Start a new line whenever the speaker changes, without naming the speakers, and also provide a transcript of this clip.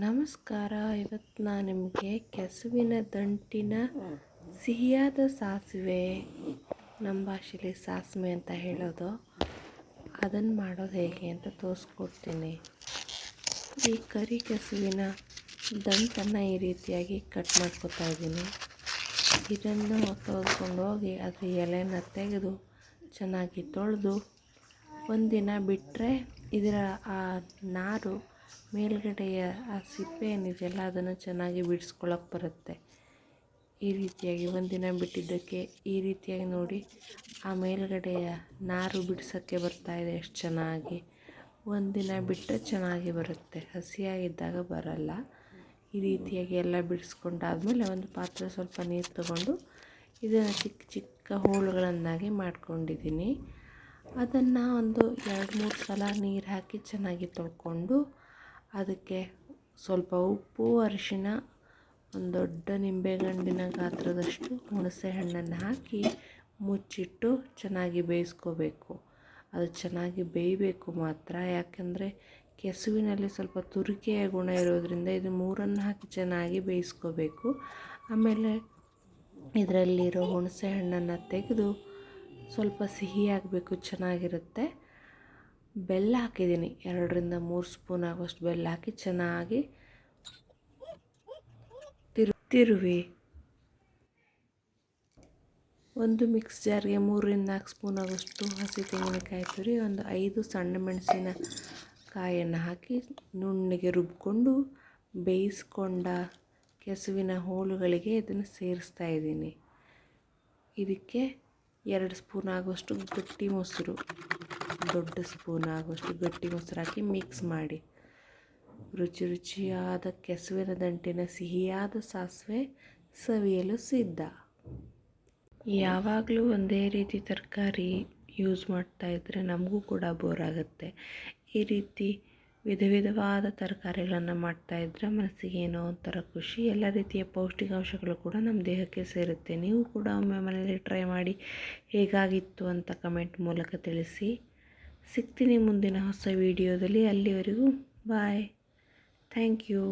ನಮಸ್ಕಾರ. ಇವತ್ತು ನಾನು ನಿಮಗೆ ಕೆಸುವಿನ ದಂಟಿನ ಸಿಹಿಯಾದ ಸಾಸಿವೆ, ನಮ್ಮ ಭಾಷೆಯಲ್ಲಿ ಸಾಸ್ಮೆ ಅಂತ ಹೇಳೋದು, ಅದನ್ನು ಮಾಡೋದು ಹೇಗೆ ಅಂತ ತೋರಿಸ್ಕೊಡ್ತೀನಿ. ಈ ಕರಿ ಕೆಸುವಿನ ದಂಟನ್ನು ಈ ರೀತಿಯಾಗಿ ಕಟ್ ಮಾಡ್ಕೊತಾ ಇದ್ದೀನಿ. ಇದನ್ನು ತೆಗೆದುಕೊಂಡು ಹೋಗಿ ಅದರ ಎಲೆನ ತೆಗೆದು ಚೆನ್ನಾಗಿ ತೊಳೆದು ಒಂದಿನ ಬಿಟ್ಟರೆ ಇದರ ಆ ನಾರು ಮೇಲ್ಗಡೆಯ ಆ ಸಿಪ್ಪೆ ಏನಿದೆಯಲ್ಲ ಅದನ್ನು ಚೆನ್ನಾಗಿ ಬಿಡಿಸ್ಕೊಳ್ಳೋಕೆ ಬರುತ್ತೆ. ಈ ರೀತಿಯಾಗಿ ಒಂದಿನ ಬಿಟ್ಟಿದ್ದಕ್ಕೆ ಈ ರೀತಿಯಾಗಿ ನೋಡಿ ಆ ಮೇಲ್ಗಡೆಯ ನಾರು ಬಿಡಿಸೋಕ್ಕೆ ಬರ್ತಾಯಿದೆ ಎಷ್ಟು ಚೆನ್ನಾಗಿ. ಒಂದಿನ ಬಿಟ್ಟರೆ ಚೆನ್ನಾಗಿ ಬರುತ್ತೆ, ಹಸಿಯಾಗಿದ್ದಾಗ ಬರಲ್ಲ. ಈ ರೀತಿಯಾಗಿ ಎಲ್ಲ ಬಿಡಿಸ್ಕೊಂಡಾದ್ಮೇಲೆ ಒಂದು ಪಾತ್ರೆ ಸ್ವಲ್ಪ ನೀರು ತಗೊಂಡು ಇದನ್ನು ಚಿಕ್ಕ ಚಿಕ್ಕ ಹೋಳುಗಳನ್ನಾಗಿ ಮಾಡ್ಕೊಂಡಿದ್ದೀನಿ. ಅದನ್ನು ಒಂದು 2-3 ಸಲ ನೀರು ಹಾಕಿ ಚೆನ್ನಾಗಿ ತೊಳ್ಕೊಂಡು ಅದಕ್ಕೆ ಸ್ವಲ್ಪ ಉಪ್ಪು, ಅರಿಶಿನ, ಒಂದು ದೊಡ್ಡ ನಿಂಬೆಹಣ್ಣಿನ ಗಾತ್ರದಷ್ಟು ಹುಣಸೆ ಹಣ್ಣನ್ನು ಹಾಕಿ ಮುಚ್ಚಿಟ್ಟು ಚೆನ್ನಾಗಿ ಬೇಯಿಸ್ಕೋಬೇಕು. ಅದು ಚೆನ್ನಾಗಿ ಬೇಯಬೇಕು ಮಾತ್ರ, ಯಾಕೆಂದರೆ ಕೆಸುವಿನಲ್ಲಿ ಸ್ವಲ್ಪ ತುರಿಕೆಯ ಗುಣ ಇರೋದರಿಂದ ಇದು ಮೂರನ್ನು ಹಾಕಿ ಚೆನ್ನಾಗಿ ಬೇಯಿಸ್ಕೋಬೇಕು. ಆಮೇಲೆ ಇದರಲ್ಲಿರೋ ಹುಣಸೆ ಹಣ್ಣನ್ನು ತೆಗೆದು ಸ್ವಲ್ಪ ಸಿಹಿಯಾಗಬೇಕು, ಚೆನ್ನಾಗಿರುತ್ತೆ. ಬೆಲ್ಲ ಹಾಕಿದ್ದೀನಿ, 2-3 ಸ್ಪೂನ್ ಆಗೋಷ್ಟು ಬೆಲ್ಲ ಹಾಕಿ ಚೆನ್ನಾಗಿ ತಿರುವಿ ಒಂದು ಮಿಕ್ಸ್ ಜಾರ್ಗೆ 3-4 ಸ್ಪೂನ್ ಆಗೋಷ್ಟು ಹಸಿ ತೆಂಗಿನಕಾಯಿ ತುರಿ, ಒಂದು 5 ಸಣ್ಣ ಮೆಣಸಿನ ಕಾಯನ್ನು ಹಾಕಿ ನುಣ್ಣಗೆ ರುಬ್ಕೊಂಡು ಬೇಯಿಸ್ಕೊಂಡ ಕೆಸುವಿನ ಹೋಳುಗಳಿಗೆ ಇದನ್ನು ಸೇರಿಸ್ತಾ ಇದ್ದೀನಿ. ಇದಕ್ಕೆ 2 ಸ್ಪೂನ್ ಆಗೋಷ್ಟು ಗಟ್ಟಿ ಮೊಸರು, ದೊಡ್ಡ ಸ್ಪೂನ್ ಆಗೋಷ್ಟು ಗಟ್ಟಿ ಮೊಸರು ಹಾಕಿ ಮಿಕ್ಸ್ ಮಾಡಿ ರುಚಿ ರುಚಿಯಾದ ಕೆಸುವಿನ ದಂಟಿನ ಸಿಹಿಯಾದ ಸಾಸಿವೆ ಸವಿಯಲು ಸಿದ್ಧ. ಯಾವಾಗಲೂ ಒಂದೇ ರೀತಿ ತರಕಾರಿ ಯೂಸ್ ಮಾಡ್ತಾಯಿದ್ರೆ ನಮಗೂ ಕೂಡ ಬೋರ್ ಆಗುತ್ತೆ. ಈ ರೀತಿ ವಿಧ ವಿಧವಾದ ತರಕಾರಿಗಳನ್ನು ಮಾಡ್ತಾಯಿದ್ರೆ ಮನಸ್ಸಿಗೆ ಏನೋ ಒಂಥರ ಖುಷಿ. ಎಲ್ಲ ರೀತಿಯ ಪೌಷ್ಟಿಕಾಂಶಗಳು ಕೂಡ ನಮ್ಮ ದೇಹಕ್ಕೆ ಸೇರುತ್ತೆ. ನೀವು ಕೂಡ ಒಮ್ಮೆ ಮನೆಯಲ್ಲಿ ಟ್ರೈ ಮಾಡಿ ಹೇಗಾಗಿತ್ತು ಅಂತ ಕಮೆಂಟ್ ಮೂಲಕ ತಿಳಿಸಿ. ಸಿಗ್ತೀನಿ ಮುಂದಿನ ಹೊಸ ವಿಡಿಯೋದಲ್ಲಿ. ಅಲ್ಲಿವರೆಗೂ ಬಾಯ್. Thank you.